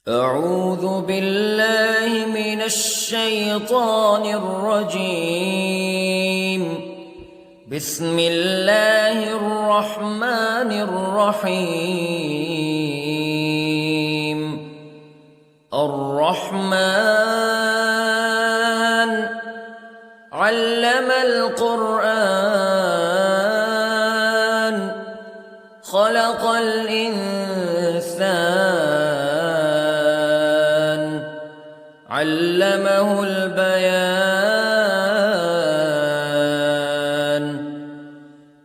أعوذ بالله من الشيطان الرجيم. بسم الله الرحمن الرحيم. الرحمن علم القرآن خلق الإنسان علمه البيان.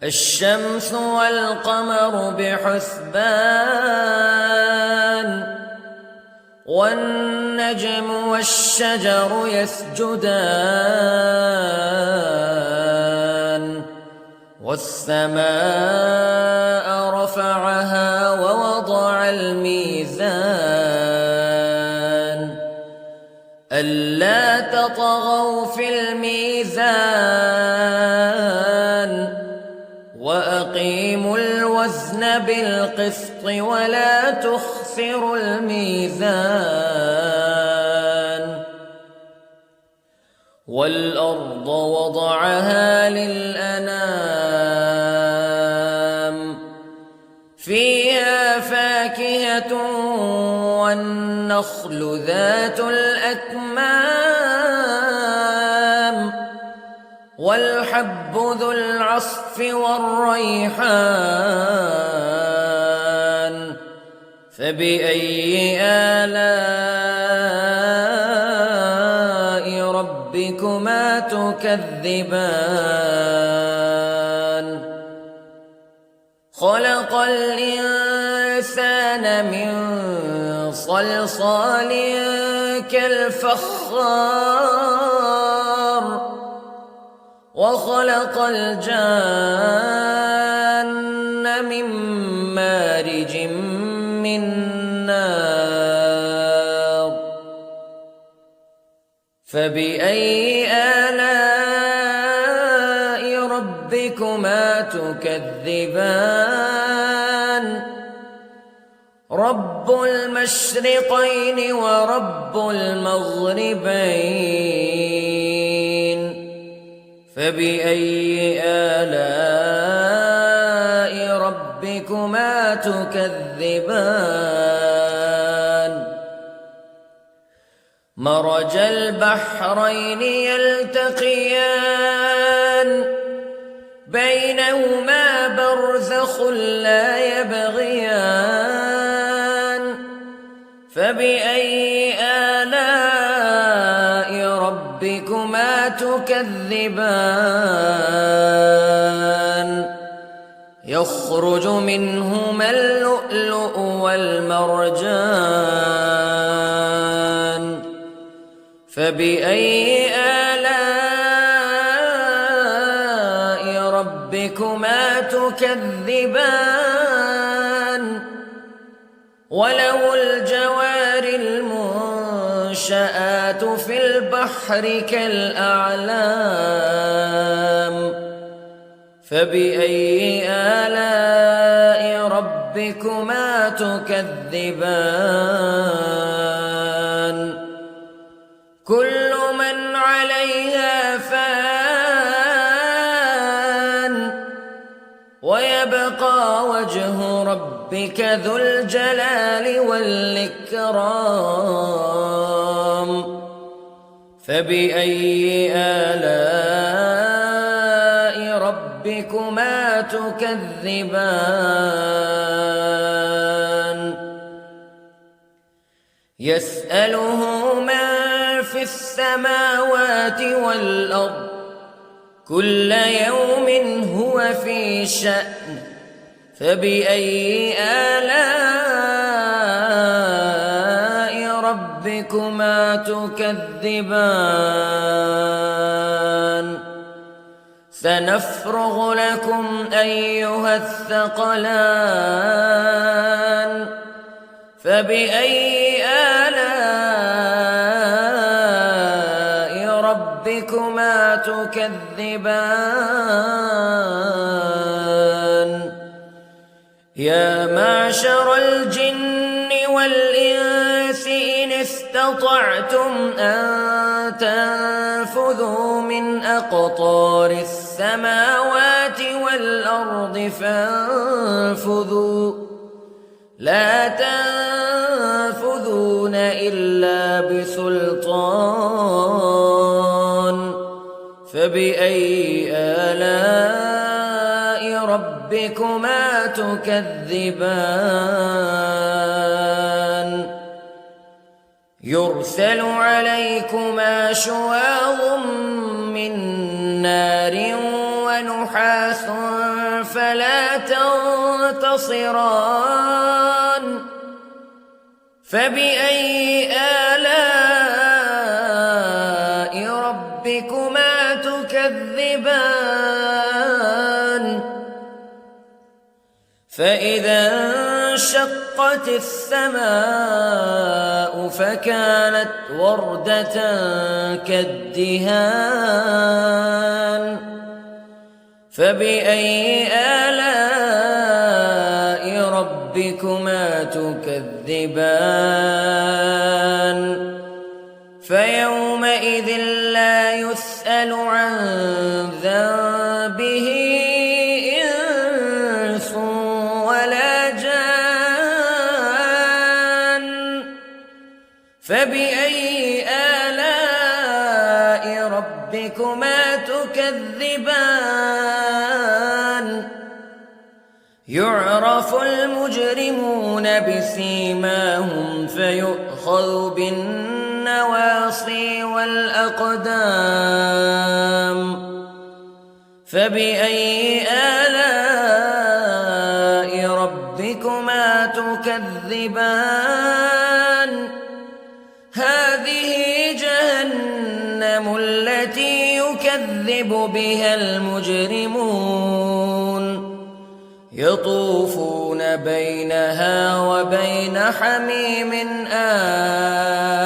الشمس والقمر بحسبان والنجم والشجر يسجدان والسماء رفعها ووضع الميزان ألا تطغوا في الميزان وأقيموا الوزن بالقسط ولا تخسروا الميزان. والأرض وضعها للأنام فيها فاكهة والنخل ذات الأكمام والحب ذو العصف والريحان فبأي آلاء ربكما تكذبان. خلق الإنسان من صلصال كالفخار وخلق الجان من مارج من نار فبأي آلاء ربكما تكذبان. رب المشرقين ورب المغربين فبأي آلاء ربكما تكذبان. مرج البحرين يلتقيان بينهما برزخ لا يبغيان فبأي آلاء ربكما تكذبان. يخرج منهما اللؤلؤ والمرجان فبأي آلاء ربكما تكذبان. وله الجوار المنشآت في البحر كالأعلام فبأي آلاء ربكما تكذبان. كل من عليها فان ويبقى وجه ربك ذو الجلال والإكرام فبأي آلاء ربكما تكذبان. يسأله من في السماوات والأرض كل يوم هو في شأن فبأي آلاء ربكما تكذبان. سنفرغ لكم أيها الثقلان فبأي آلاء ربكما تكذبان. يا معشر الجن والإنس استطعتم أن تنفذوا من أقطار السماوات والأرض فانفذوا لا تنفذون إلا بسلطان فبأي آلاء ربكما تكذبان يرسل عليكما شواظ من نار ونحاس فلا تنتصران فبأي آلاء ربكما تكذبان فإذا انشقت السماء فكانت وردة كالدهان فبأي آلاء ربكما تكذبان فيومئذ لا يسأل عن ذنبه إنس ولا جان فبأي آلاء ربكما تكذبان يعرف المجرمون بسيماهم فيؤخذ بالنواصي والأقدام فبأي آلاء ربكما تكذبان هذه جهنم التي يكذب بها المجرمون يطوفون بينها وبين حميم آن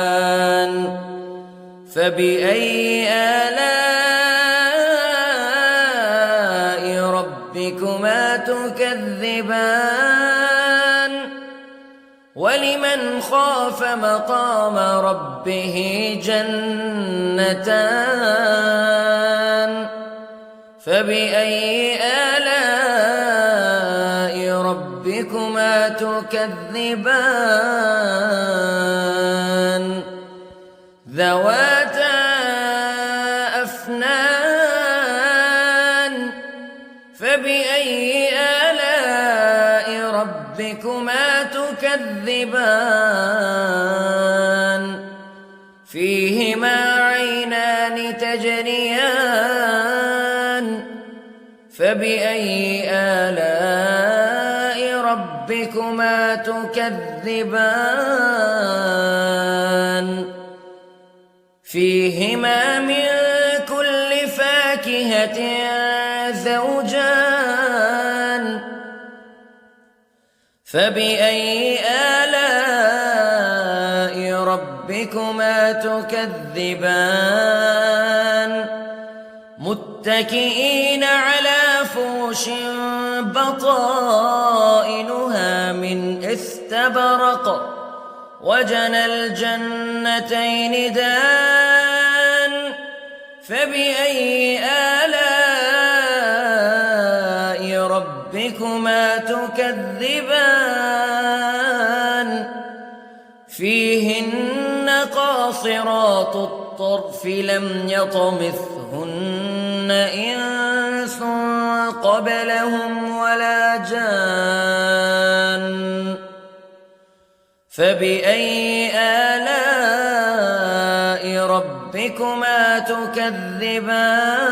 فبأي آلاء ربكما تكذبان ولمن خاف مقام ربه جنتان فبأي آلاء ربكما تكذبان ذواتا أفنان فبأي آلاء ربكما تكذبان فيهما عينان تجريان فبأي آلاء ربكما تكذبان فيهما من كل فاكهة زوجان فبأي آلاء ربكما تكذبان متكئين على فرش بطائنها من استبرق وجنى الجنتين دان فبأي آلاء ربكما تكذبان فيهن قاصرات الطرف لم يطمثهن إنس قبلهم ولا جان فبأي آلاء ربكما تكذبان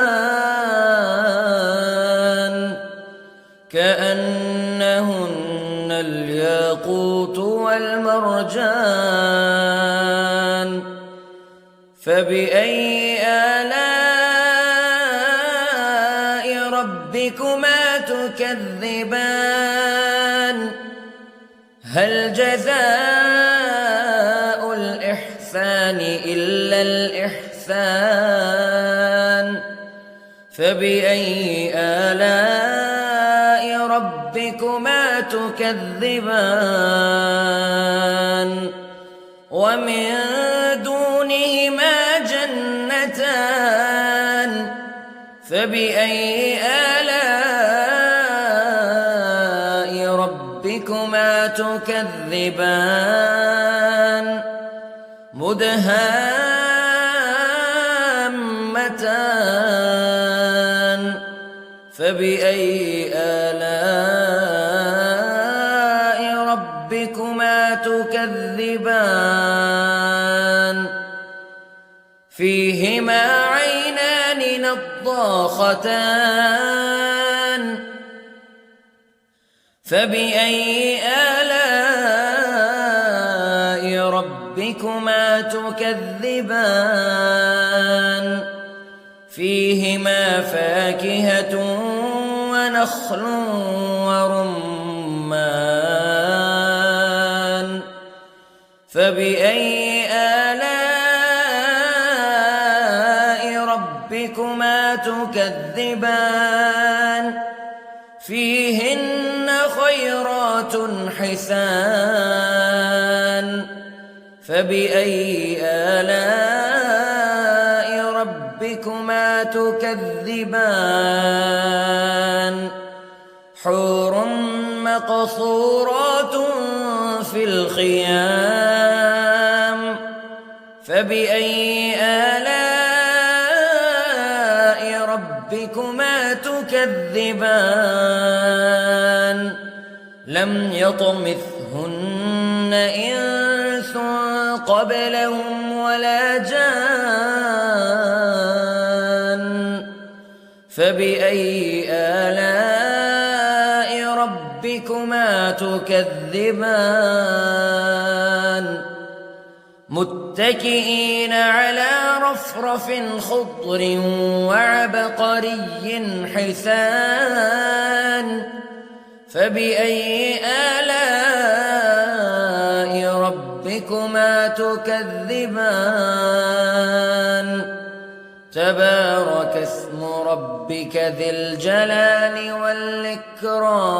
كأنهن الياقوت والمرجان فبأي آلاء ربكما تكذبان هل جزاء الإحسان إلا الإحسان فبأي آلاء ربكما تكذبان ومن دونهما جنتان فبأي آلاء ربكما تكذبان مدهامتان فبأي آلاء ربكما تكذبان فيهما عينان نضاختان فبأي آلاء ربكما تكذبان فيهما فاكهة ونخل ورمان فبأي آلاء ربكما تكذبان فيهن خيرات حسان فبأي آلاء ربكما تكذبان حور مقصورات في الخيام فبأي آلاء ربكما تكذبان لم يطمثهن إنس قبلهم ولا جان فبأي آلاء ربكما تكذبان متكئين على رفرف خضر وعبقري حسان فبأي آلاء ربكما تكذبان تبارك اسم ربك ذي الجلال والإكرام